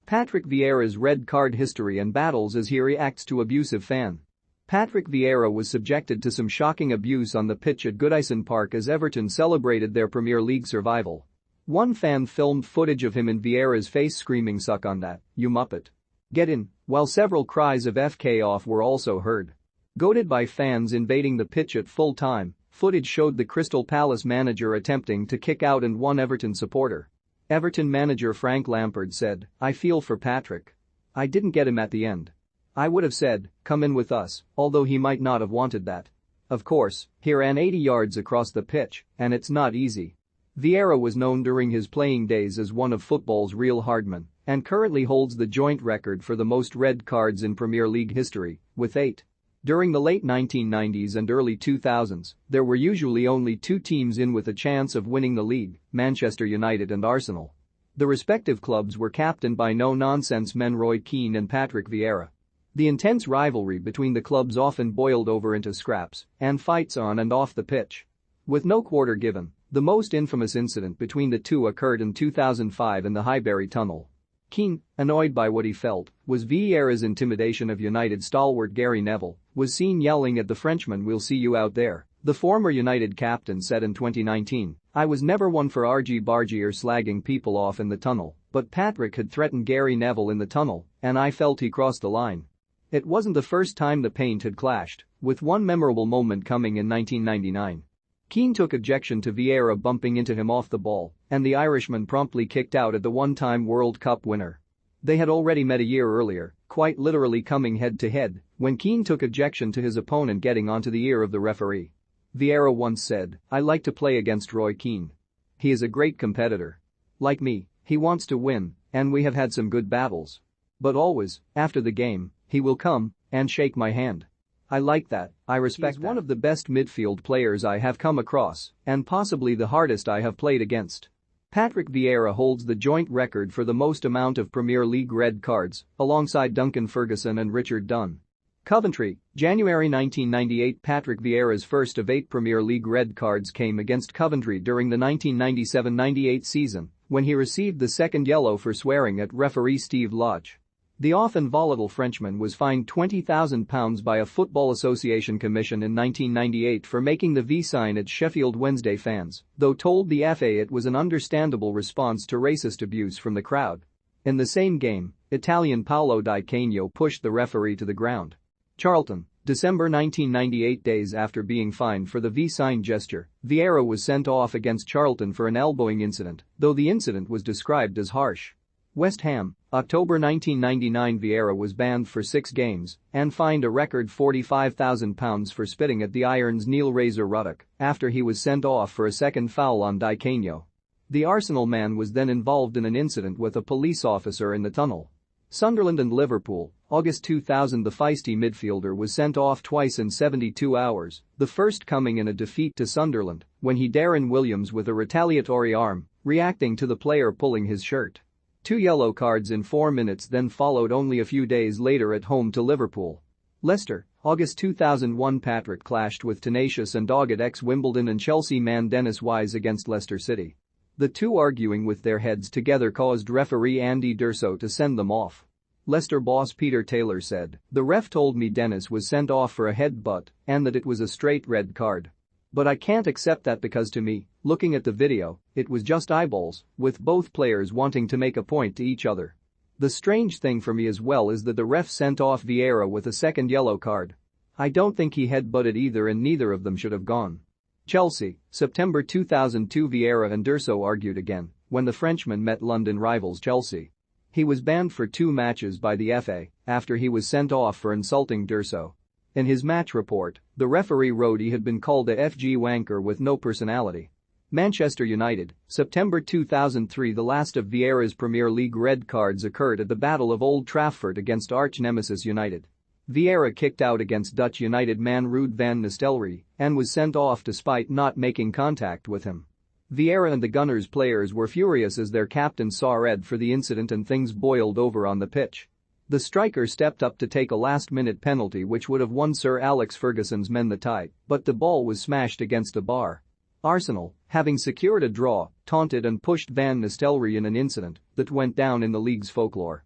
Patrick Vieira's red card history and battles as he reacts to abusive fan. Patrick Vieira was subjected to some shocking abuse on the pitch at Goodison Park as Everton celebrated their Premier League survival. One fan filmed footage of him in Vieira's face screaming "Suck on that, you muppet. Get in," while several cries of "FK off" were also heard. Goaded by fans invading the pitch at full time, footage showed the Crystal Palace manager attempting to kick out and one Everton supporter. Everton manager Frank Lampard said, "I feel for Patrick. I didn't get him at the end. I would have said, 'Come in with us,' although he might not have wanted that. Of course, he ran 80 yards across the pitch, and it's not easy." Vieira was known during his playing days as one of football's real hardmen and currently holds the joint record for the most red cards in Premier League history, with 8. During the late 1990s and early 2000s, there were usually only two teams in with a chance of winning the league, Manchester United and Arsenal. The respective clubs were captained by no-nonsense men Roy Keane and Patrick Vieira. The intense rivalry between the clubs often boiled over into scraps and fights on and off the pitch. With no quarter given, the most infamous incident between the two occurred in 2005 in the Highbury Tunnel. Keane, annoyed by what he felt was Vieira's intimidation of United stalwart Gary Neville, was seen yelling at the Frenchman, "We'll see you out there." The former United captain said in 2019, "I was never one for argy-bargy or slagging people off in the tunnel, but Patrick had threatened Gary Neville in the tunnel, and I felt he crossed the line." It wasn't the first time the paint had clashed, with one memorable moment coming in 1999. Keane took objection to Vieira bumping into him off the ball, and the Irishman promptly kicked out at the one-time World Cup winner. They had already met a year earlier, quite literally coming head-to-head, when Keane took objection to his opponent getting onto the ear of the referee. Vieira once said, "I like to play against Roy Keane. He is a great competitor. Like me, he wants to win, and we have had some good battles. But always, after the game, he will come and shake my hand. I like that, I respect that. He's one of the best midfield players I have come across, and possibly the hardest I have played against." Patrick Vieira holds the joint record for the most amount of Premier League red cards, alongside Duncan Ferguson and Richard Dunn. Coventry, January 1998. Patrick Vieira's first of 8 Premier League red cards came against Coventry during the 1997-98 season, when he received the second yellow for swearing at referee Steve Lodge. The often volatile Frenchman was fined £20,000 by a Football Association commission in 1998 for making the V sign at Sheffield Wednesday fans, though told the FA it was an understandable response to racist abuse from the crowd. In the same game, Italian Paolo Di Canio pushed the referee to the ground. Charlton, December 1998. Days after being fined for the V sign gesture, Vieira was sent off against Charlton for an elbowing incident, though the incident was described as harsh. West Ham, October 1999. Vieira was banned for 6 games and fined a record £45,000 for spitting at the Irons' Neil Razor Ruddock after he was sent off for a second foul on Di Canio. The Arsenal man was then involved in an incident with a police officer in the tunnel. Sunderland and Liverpool, August 2000. The feisty midfielder was sent off twice in 72 hours, the first coming in a defeat to Sunderland when he Darren Williams with a retaliatory arm, reacting to the player pulling his shirt. 2 yellow cards in 4 minutes then followed only a few days later at home to Liverpool. Leicester, August 2001. Patrick clashed with tenacious and dogged ex-Wimbledon and Chelsea man Dennis Wise against Leicester City. The two arguing with their heads together caused referee Andy D'Urso to send them off. Leicester boss Peter Taylor said, "The ref told me Dennis was sent off for a headbutt and that it was a straight red card. But I can't accept that because to me, looking at the video, it was just eyeballs, with both players wanting to make a point to each other." The strange thing for me as well is that the ref sent off Vieira with a second yellow card. I don't think he headbutted either and neither of them should have gone. Chelsea, September 2002. Vieira and D'Urso argued again when the Frenchman met London rivals Chelsea. He was banned for 2 matches by the FA after he was sent off for insulting D'Urso. In his match report, the referee wrote he had been called a FG wanker with no personality. Manchester United, September 2003. The last of Vieira's Premier League red cards occurred at the Battle of Old Trafford against arch-nemesis United. Vieira kicked out against Dutch United man Ruud van Nistelrooy and was sent off despite not making contact with him. Vieira and the Gunners players were furious as their captain saw red for the incident and things boiled over on the pitch. The striker stepped up to take a last-minute penalty which would have won Sir Alex Ferguson's men the tie, but the ball was smashed against a bar. Arsenal, having secured a draw, taunted and pushed Van Nistelrooy in an incident that went down in the league's folklore.